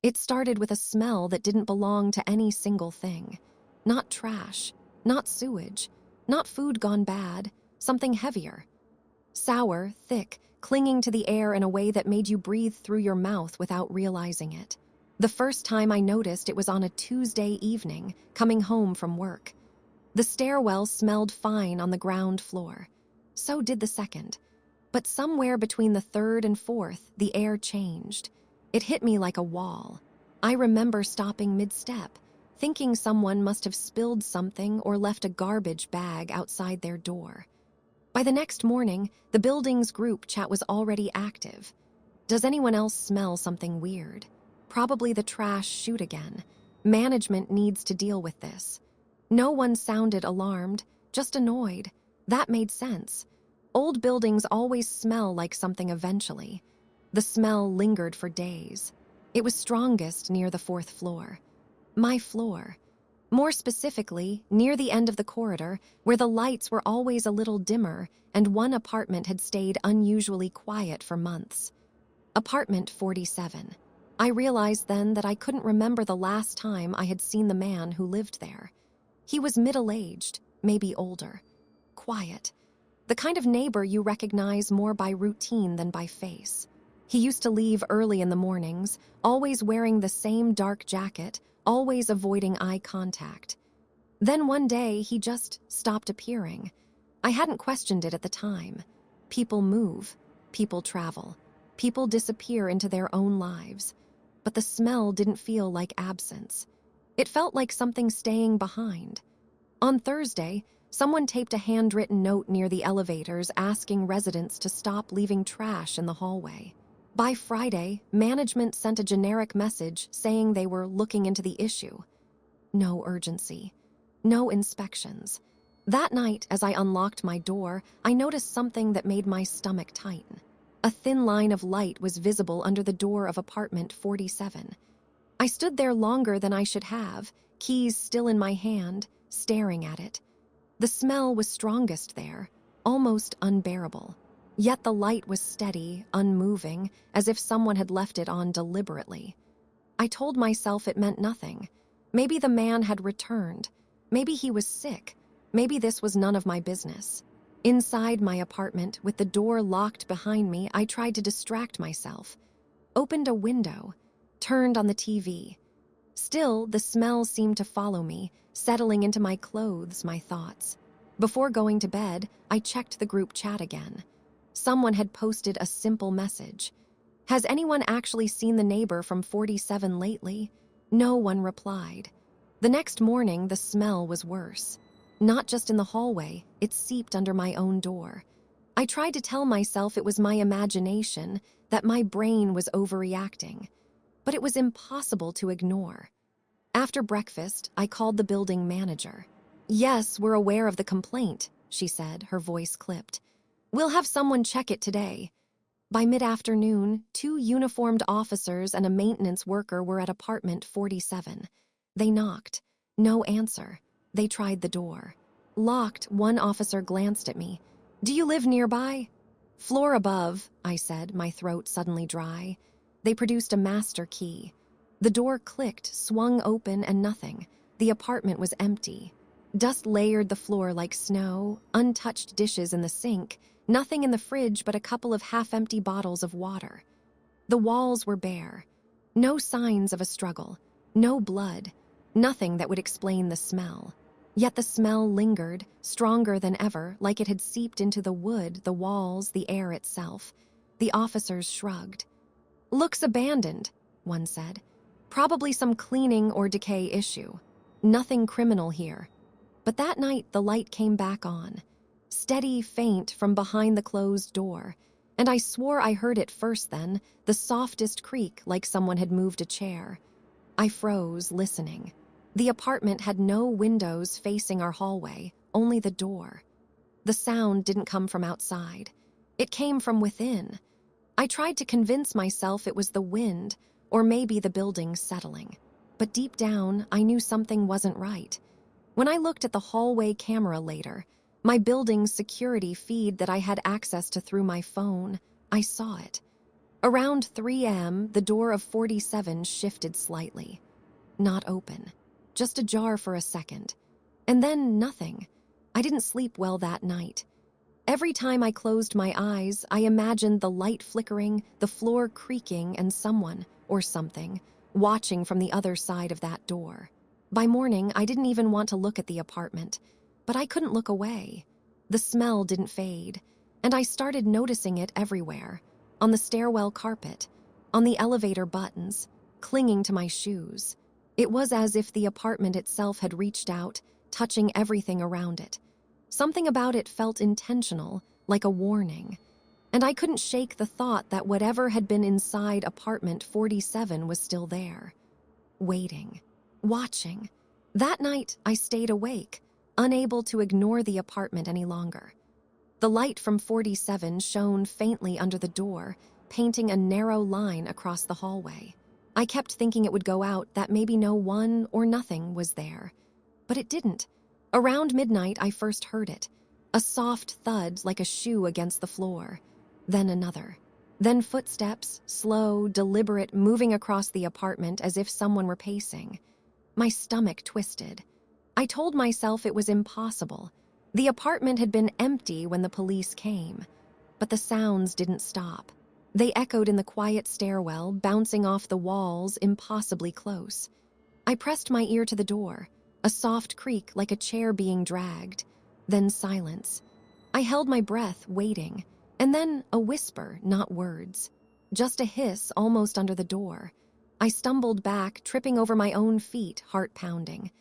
It started with a smell that didn't belong to any single thing. Not trash, not sewage, not food gone bad, something heavier. Sour, thick, clinging to the air in a way that made you breathe through your mouth without realizing it. The first time I noticed it was on a Tuesday evening, coming home from work. The stairwell smelled fine on the ground floor. So did the second. But somewhere between the third and fourth, the air changed. It hit me like a wall. I remember stopping mid-step, thinking someone must have spilled something or left a garbage bag outside their door. By the next morning, the building's group chat was already active. Does anyone else smell something weird? Probably the trash chute again. Management needs to deal with this. No one sounded alarmed, just annoyed. That made sense. Old buildings always smell like something eventually. The smell lingered for days. It was strongest near the fourth floor. My floor. More specifically, near the end of the corridor, where the lights were always a little dimmer and one apartment had stayed unusually quiet for months. Apartment 47. I realized then that I couldn't remember the last time I had seen the man who lived there. He was middle-aged, maybe older. Quiet. The kind of neighbor you recognize more by routine than by face. He used to leave early in the mornings, always wearing the same dark jacket, always avoiding eye contact. Then one day, he just stopped appearing. I hadn't questioned it at the time. People move, people travel, people disappear into their own lives. But the smell didn't feel like absence. It felt like something staying behind. On Thursday, someone taped a handwritten note near the elevators asking residents to stop leaving trash in the hallway. By Friday, management sent a generic message saying they were looking into the issue. No urgency. No inspections. That night, as I unlocked my door, I noticed something that made my stomach tighten. A thin line of light was visible under the door of apartment 47. I stood there longer than I should have, keys still in my hand, staring at it. The smell was strongest there, almost unbearable. Yet the light was steady, unmoving, as if someone had left it on deliberately. I told myself it meant nothing. Maybe the man had returned. Maybe he was sick. Maybe this was none of my business. Inside my apartment, with the door locked behind me, I tried to distract myself. Opened a window. Turned on the TV. Still, the smell seemed to follow me, settling into my clothes, my thoughts. Before going to bed, I checked the group chat again. Someone had posted a simple message. Has anyone actually seen the neighbor from 47 lately? No one replied. The next morning, the smell was worse. Not just in the hallway, it seeped under my own door. I tried to tell myself it was my imagination, that my brain was overreacting. But it was impossible to ignore. After breakfast, I called the building manager. Yes, we're aware of the complaint, she said, her voice clipped. We'll have someone check it today. By mid-afternoon, 2 uniformed officers and a maintenance worker were at apartment 47. They knocked. No answer. They tried the door. Locked, one officer glanced at me. Do you live nearby? Floor above, I said, my throat suddenly dry. They produced a master key. The door clicked, swung open, and nothing. The apartment was empty. Dust layered the floor like snow, untouched dishes in the sink, nothing in the fridge but a couple of half-empty bottles of water. The walls were bare. No signs of a struggle. No blood. Nothing that would explain the smell. Yet the smell lingered, stronger than ever, like it had seeped into the wood, the walls, the air itself. The officers shrugged. Looks abandoned, one said. Probably some cleaning or decay issue. Nothing criminal here. But that night, the light came back on. Steady, faint from behind the closed door. And I swore I heard it first then, the softest creak like someone had moved a chair. I froze, listening. The apartment had no windows facing our hallway, only the door. The sound didn't come from outside. It came from within. I tried to convince myself it was the wind, or maybe the building settling. But deep down, I knew something wasn't right. When I looked at the hallway camera later, my building's security feed that I had access to through my phone, I saw it. Around 3 a.m., the door of 47 shifted slightly. Not open, just ajar for a second. And then nothing. I didn't sleep well that night. Every time I closed my eyes, I imagined the light flickering, the floor creaking, and someone, or something, watching from the other side of that door. By morning, I didn't even want to look at the apartment, but I couldn't look away. The smell didn't fade, and I started noticing it everywhere, on the stairwell carpet, on the elevator buttons, clinging to my shoes. It was as if the apartment itself had reached out, touching everything around it. Something about it felt intentional, like a warning. And I couldn't shake the thought that whatever had been inside apartment 47 was still there. Waiting. Watching. That night, I stayed awake, unable to ignore the apartment any longer. The light from 47 shone faintly under the door, painting a narrow line across the hallway. I kept thinking it would go out, that maybe no one or nothing was there. But it didn't. Around midnight, I first heard it. A soft thud like a shoe against the floor. Then another. Then footsteps, slow, deliberate, moving across the apartment as if someone were pacing. My stomach twisted. I told myself it was impossible. The apartment had been empty when the police came. But the sounds didn't stop. They echoed in the quiet stairwell, bouncing off the walls impossibly close. I pressed my ear to the door. A soft creak like a chair being dragged. Then silence. I held my breath, waiting. And then a whisper, not words. Just a hiss almost under the door. I stumbled back, tripping over my own feet, heart pounding.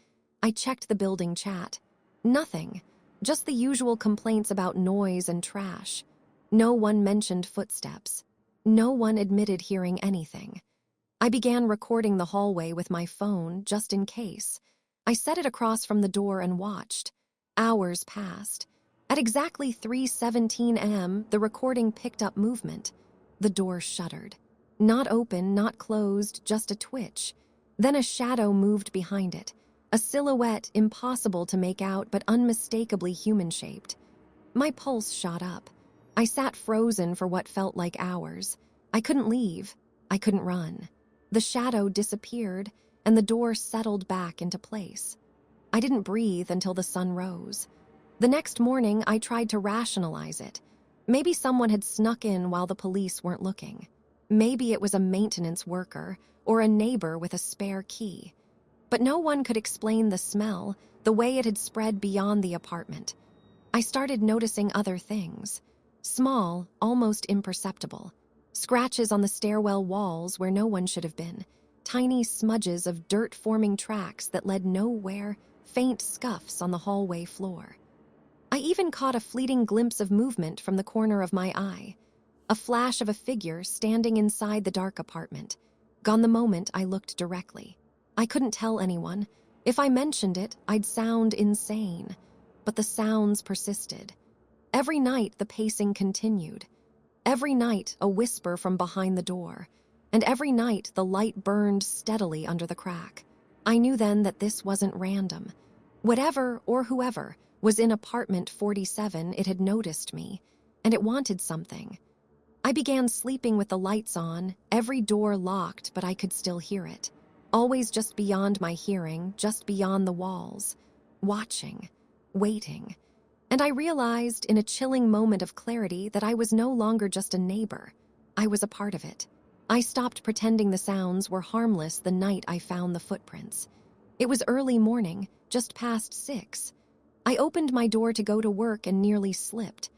I checked the building chat. Nothing. Just the usual complaints about noise and trash. No one mentioned footsteps. No one admitted hearing anything. I began recording the hallway with my phone, just in case. I set it across from the door and watched. Hours passed. At exactly 3:17 a.m., the recording picked up movement. The door shuddered. Not open, not closed, just a twitch. Then a shadow moved behind it. A silhouette impossible to make out but unmistakably human-shaped. My pulse shot up. I sat frozen for what felt like hours. I couldn't leave. I couldn't run. The shadow disappeared, and the door settled back into place. I didn't breathe until the sun rose. The next morning, I tried to rationalize it. Maybe someone had snuck in while the police weren't looking. Maybe it was a maintenance worker or a neighbor with a spare key. But no one could explain the smell, the way it had spread beyond the apartment. I started noticing other things. Small, almost imperceptible. Scratches on the stairwell walls where no one should have been. Tiny smudges of dirt-forming tracks that led nowhere, faint scuffs on the hallway floor. I even caught a fleeting glimpse of movement from the corner of my eye. A flash of a figure standing inside the dark apartment. Gone the moment I looked directly. I couldn't tell anyone. If I mentioned it, I'd sound insane. But the sounds persisted. Every night, the pacing continued. Every night, a whisper from behind the door. And every night, the light burned steadily under the crack. I knew then that this wasn't random. Whatever or whoever was in apartment 47, it had noticed me, and it wanted something. I began sleeping with the lights on, every door locked, but I could still hear it. Always just beyond my hearing, just beyond the walls. Watching, waiting. And I realized in a chilling moment of clarity that I was no longer just a neighbor. I was a part of it. I stopped pretending the sounds were harmless the night I found the footprints. It was early morning, just past 6. I opened my door to go to work and nearly slipped.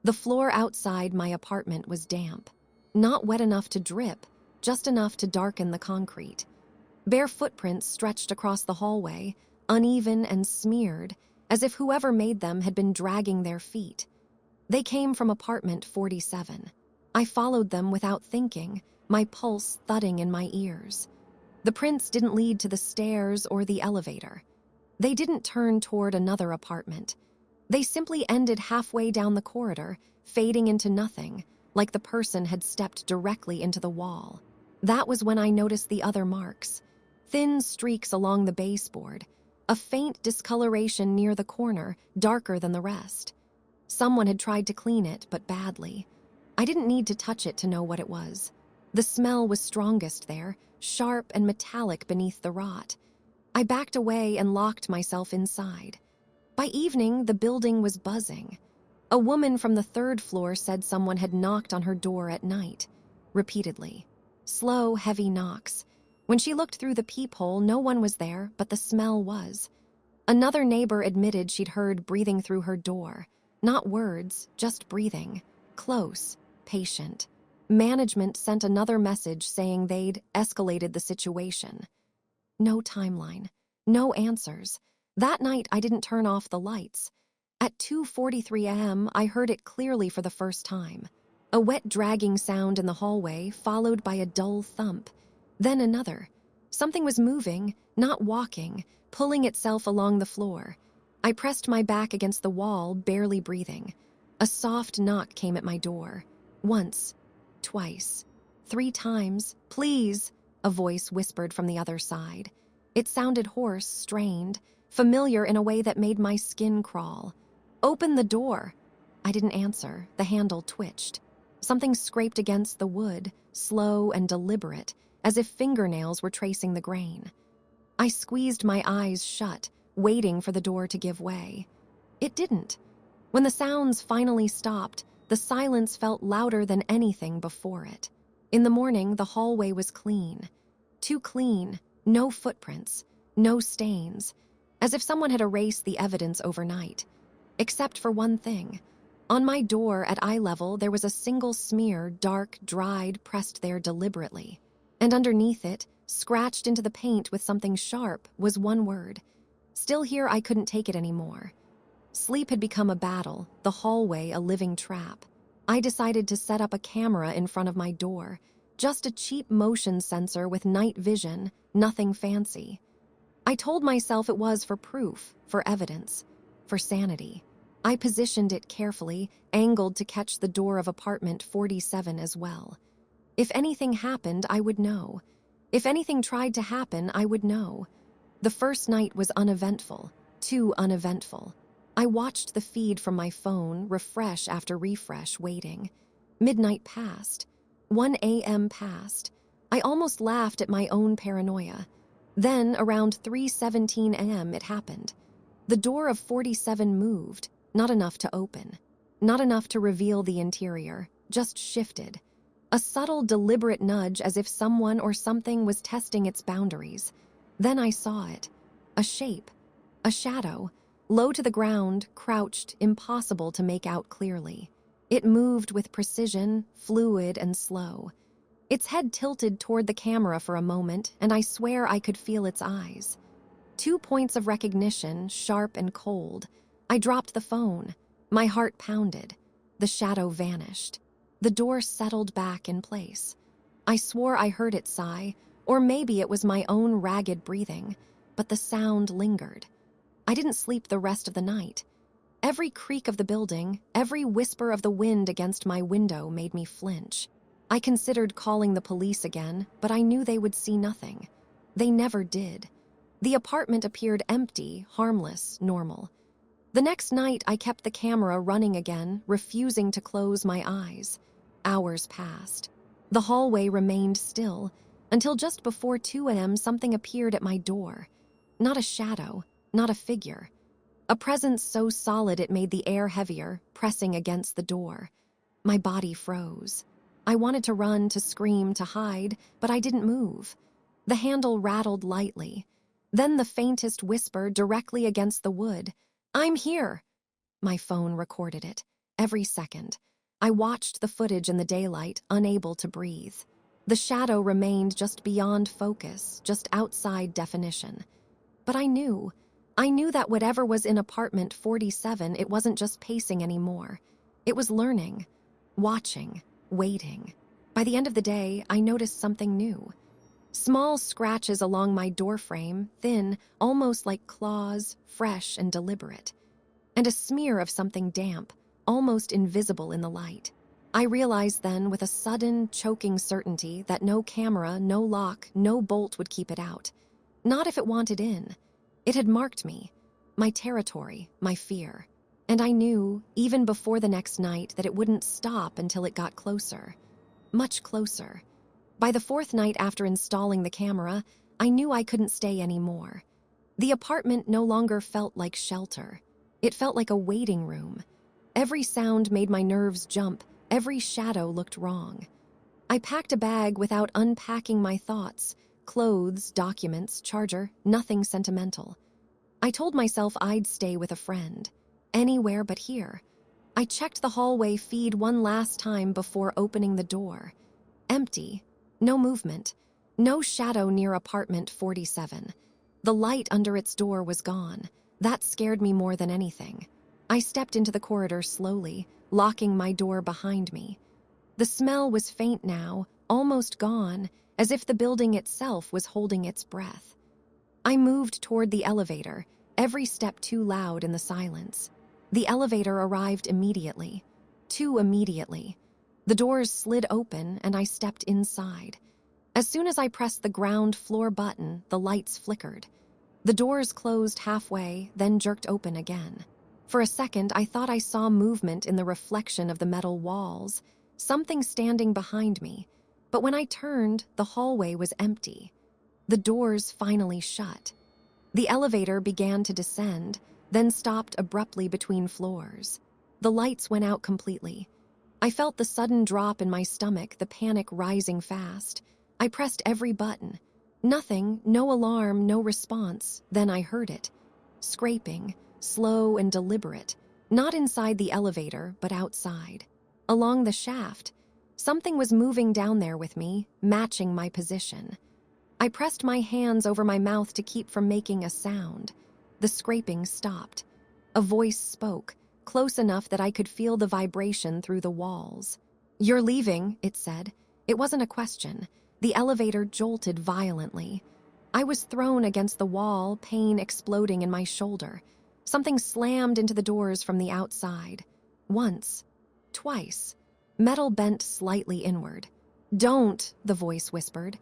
The floor outside my apartment was damp. Not wet enough to drip, just enough to darken the concrete. Bare footprints stretched across the hallway, uneven and smeared, as if whoever made them had been dragging their feet. They came from apartment 47. I followed them without thinking, my pulse thudding in my ears. The prints didn't lead to the stairs or the elevator. They didn't turn toward another apartment. They simply ended halfway down the corridor, fading into nothing, like the person had stepped directly into the wall. That was when I noticed the other marks. Thin streaks along the baseboard, a faint discoloration near the corner, darker than the rest. Someone had tried to clean it, but badly. I didn't need to touch it to know what it was. The smell was strongest there, sharp and metallic beneath the rot. I backed away and locked myself inside. By evening, the building was buzzing. A woman from the 3rd floor said someone had knocked on her door at night, repeatedly. Slow, heavy knocks. When she looked through the peephole, no one was there, but the smell was. Another neighbor admitted she'd heard breathing through her door. Not words, just breathing. Close, patient. Management sent another message saying they'd escalated the situation. No timeline. No answers. That night, I didn't turn off the lights. At 2:43 a.m., I heard it clearly for the first time. A wet dragging sound in the hallway, followed by a dull thump. Then another. Something was moving, not walking, pulling itself along the floor. I pressed my back against the wall, barely breathing. A soft knock came at my door. Once, twice, 3 times. "Please," a voice whispered from the other side. It sounded hoarse, strained, familiar in a way that made my skin crawl. "Open the door." I didn't answer. The handle twitched. Something scraped against the wood, slow and deliberate, as if fingernails were tracing the grain. I squeezed my eyes shut, waiting for the door to give way. It didn't. When the sounds finally stopped, the silence felt louder than anything before it. In the morning, the hallway was clean. Too clean, no footprints, no stains, as if someone had erased the evidence overnight. Except for one thing. On my door at eye level, there was a single smear, dark, dried, pressed there deliberately. And underneath it, scratched into the paint with something sharp, was one word. Still here, I couldn't take it anymore. Sleep had become a battle, the hallway a living trap. I decided to set up a camera in front of my door. Just a cheap motion sensor with night vision, nothing fancy. I told myself it was for proof, for evidence, for sanity. I positioned it carefully, angled to catch the door of apartment 47 as well. If anything happened, I would know. If anything tried to happen, I would know. The first night was uneventful, too uneventful. I watched the feed from my phone, refresh after refresh, waiting. Midnight passed. 1 a.m. passed. I almost laughed at my own paranoia. Then, around 3:17 a.m., it happened. The door of 47 moved, not enough to open. Not enough to reveal the interior, just shifted. A subtle, deliberate nudge as if someone or something was testing its boundaries. Then I saw it. A shape. A shadow. Low to the ground, crouched, impossible to make out clearly. It moved with precision, fluid and slow. Its head tilted toward the camera for a moment, and I swear I could feel its eyes. 2 points of recognition, sharp and cold. I dropped the phone. My heart pounded. The shadow vanished. The door settled back in place. I swore I heard it sigh, or maybe it was my own ragged breathing, but the sound lingered. I didn't sleep the rest of the night. Every creak of the building, every whisper of the wind against my window made me flinch. I considered calling the police again, but I knew they would see nothing. They never did. The apartment appeared empty, harmless, normal. The next night, I kept the camera running again, refusing to close my eyes. Hours passed. The hallway remained still, until just before 2 a.m. something appeared at my door. Not a shadow, not a figure. A presence so solid it made the air heavier, pressing against the door. My body froze. I wanted to run, to scream, to hide, but I didn't move. The handle rattled lightly. Then the faintest whisper directly against the wood. "I'm here." My phone recorded it. Every second. I watched the footage in the daylight, unable to breathe. The shadow remained just beyond focus, just outside definition. But I knew that whatever was in apartment 47, it wasn't just pacing anymore. It was learning, watching, waiting. By the end of the day, I noticed something new. Small scratches along my doorframe, thin, almost like claws, fresh and deliberate. And a smear of something damp, almost invisible in the light. I realized then with a sudden, choking certainty that no camera, no lock, no bolt would keep it out. Not if it wanted in. It had marked me, my territory, my fear. And I knew, even before the next night, that it wouldn't stop until it got closer. Much closer. By the fourth night after installing the camera, I knew I couldn't stay anymore. The apartment no longer felt like shelter. It felt like a waiting room. Every sound made my nerves jump. Every shadow looked wrong. I packed a bag without unpacking my thoughts. Clothes, documents, charger, nothing sentimental. I told myself I'd stay with a friend. Anywhere but here. I checked the hallway feed one last time before opening the door. Empty. No movement. No shadow near apartment 47. The light under its door was gone. That scared me more than anything. I stepped into the corridor slowly, locking my door behind me. The smell was faint now, almost gone, as if the building itself was holding its breath. I moved toward the elevator, every step too loud in the silence. The elevator arrived immediately. Too immediately. The doors slid open and I stepped inside. As soon as I pressed the ground floor button, the lights flickered. The doors closed halfway, then jerked open again. For a second, I thought I saw movement in the reflection of the metal walls, something standing behind me. But when I turned, the hallway was empty. The doors finally shut. The elevator began to descend, then stopped abruptly between floors. The lights went out completely. I felt the sudden drop in my stomach, the panic rising fast. I pressed every button. Nothing, no alarm, no response. Then I heard it. Scraping, slow and deliberate. Not inside the elevator, but outside. Along the shaft. Something was moving down there with me, matching my position. I pressed my hands over my mouth to keep from making a sound. The scraping stopped. A voice spoke, close enough that I could feel the vibration through the walls. "You're leaving," it said. It wasn't a question. The elevator jolted violently. I was thrown against the wall, pain exploding in my shoulder. Something slammed into the doors from the outside. Once. Twice. Metal bent slightly inward. "Don't," the voice whispered.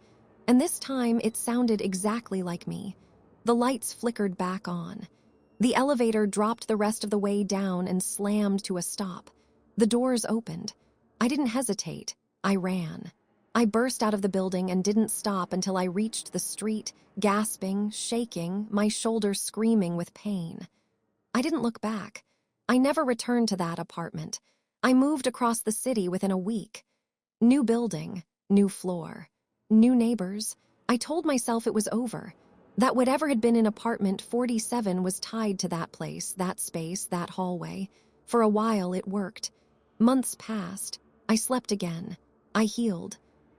And this time it sounded exactly like me. The lights flickered back on. The elevator dropped the rest of the way down and slammed to a stop. The doors opened. I didn't hesitate. I ran. I burst out of the building and didn't stop until I reached the street, gasping, shaking, my shoulders screaming with pain. I didn't look back. I never returned to that apartment. I moved across the city within a week. New building, new floor, new neighbors. I told myself it was over. That whatever had been in apartment 47 was tied to that place, that space, that hallway. For a while it worked. Months passed. I slept again. I healed.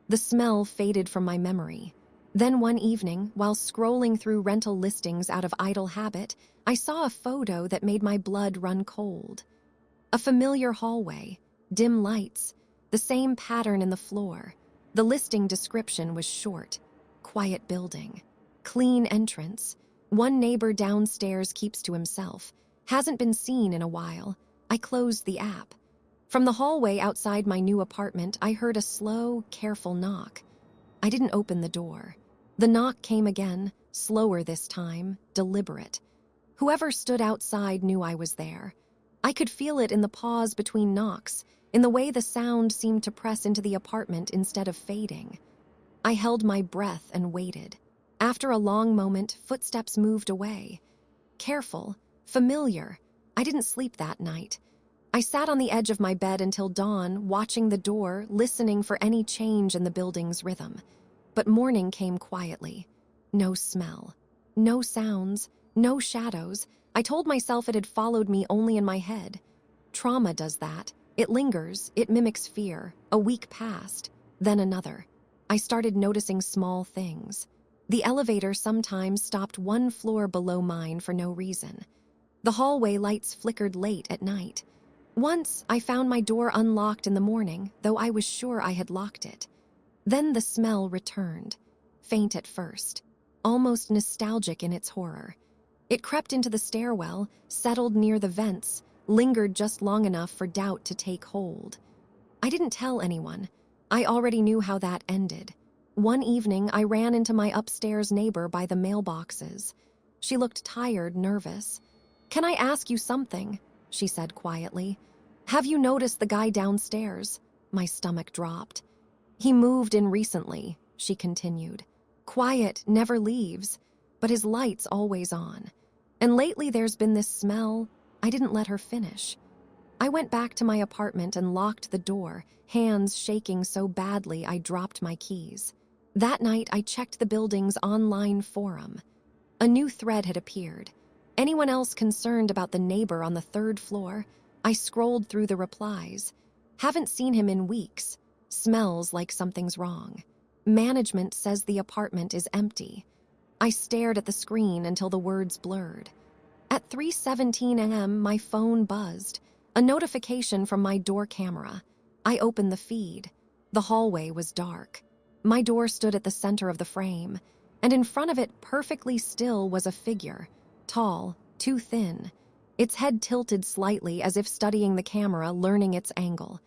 The smell faded from my memory. Then one evening, while scrolling through rental listings out of idle habit, I saw a photo that made my blood run cold. A familiar hallway, dim lights, the same pattern in the floor. The listing description was short. Quiet building. Clean entrance. One neighbor downstairs keeps to himself. Hasn't been seen in a while. I closed the app. From the hallway outside my new apartment, I heard a slow, careful knock. I didn't open the door. The knock came again, slower this time, deliberate. Whoever stood outside knew I was there. I could feel it in the pause between knocks, in the way the sound seemed to press into the apartment instead of fading. I held my breath and waited. After a long moment, footsteps moved away. Careful, familiar. I didn't sleep that night. I sat on the edge of my bed until dawn, watching the door, listening for any change in the building's rhythm. But morning came quietly. No smell. No sounds. No shadows. I told myself it had followed me only in my head. Trauma does that. It lingers. It mimics fear. A week passed. Then another. I started noticing small things. The elevator sometimes stopped one floor below mine for no reason. The hallway lights flickered late at night. Once, I found my door unlocked in the morning, though I was sure I had locked it. Then the smell returned, faint at first, almost nostalgic in its horror. It crept into the stairwell, settled near the vents, lingered just long enough for doubt to take hold. I didn't tell anyone. I already knew how that ended. One evening, I ran into my upstairs neighbor by the mailboxes. She looked tired, nervous. "Can I ask you something?" she said quietly. "Have you noticed the guy downstairs?" My stomach dropped. "He moved in recently," she continued. Quiet, never leaves, but his light's always on. And lately there's been this smell. I didn't let her finish. I went back to my apartment and locked the door, hands shaking so badly I dropped my keys. That night, I checked the building's online forum. A new thread had appeared. Anyone else concerned about the neighbor on the 3rd floor? I scrolled through the replies. Haven't seen him in weeks. Smells like something's wrong. Management says the apartment is empty. I stared at the screen until the words blurred. At 3:17 a.m., my phone buzzed. A notification from my door camera. I opened the feed. The hallway was dark. My door stood at the center of the frame, and in front of it, perfectly still, was a figure. Tall, too thin. Its head tilted slightly as if studying the camera, learning its angle.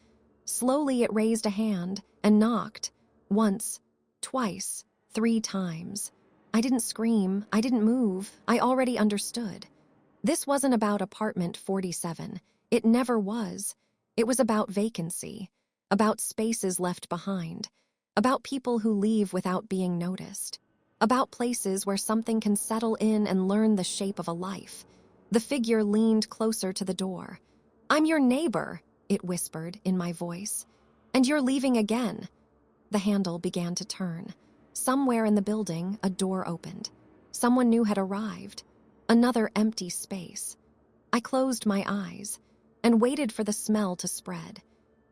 Slowly, it raised a hand and knocked. Once, twice, 3 times. I didn't scream. I didn't move. I already understood. This wasn't about apartment 47. It never was. It was about vacancy, about spaces left behind, about people who leave without being noticed, about places where something can settle in and learn the shape of a life. The figure leaned closer to the door. "I'm your neighbor," it whispered in my voice. "And you're leaving again." The handle began to turn. Somewhere in the building, a door opened. Someone new had arrived. Another empty space. I closed my eyes and waited for the smell to spread.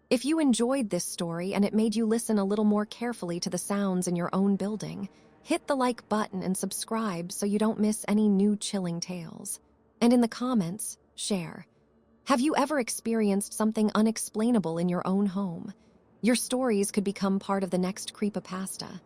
If you enjoyed this story and it made you listen a little more carefully to the sounds in your own building, hit the like button and subscribe so you don't miss any new chilling tales. And in the comments, share. Have you ever experienced something unexplainable in your own home? Your stories could become part of the next Creepypasta.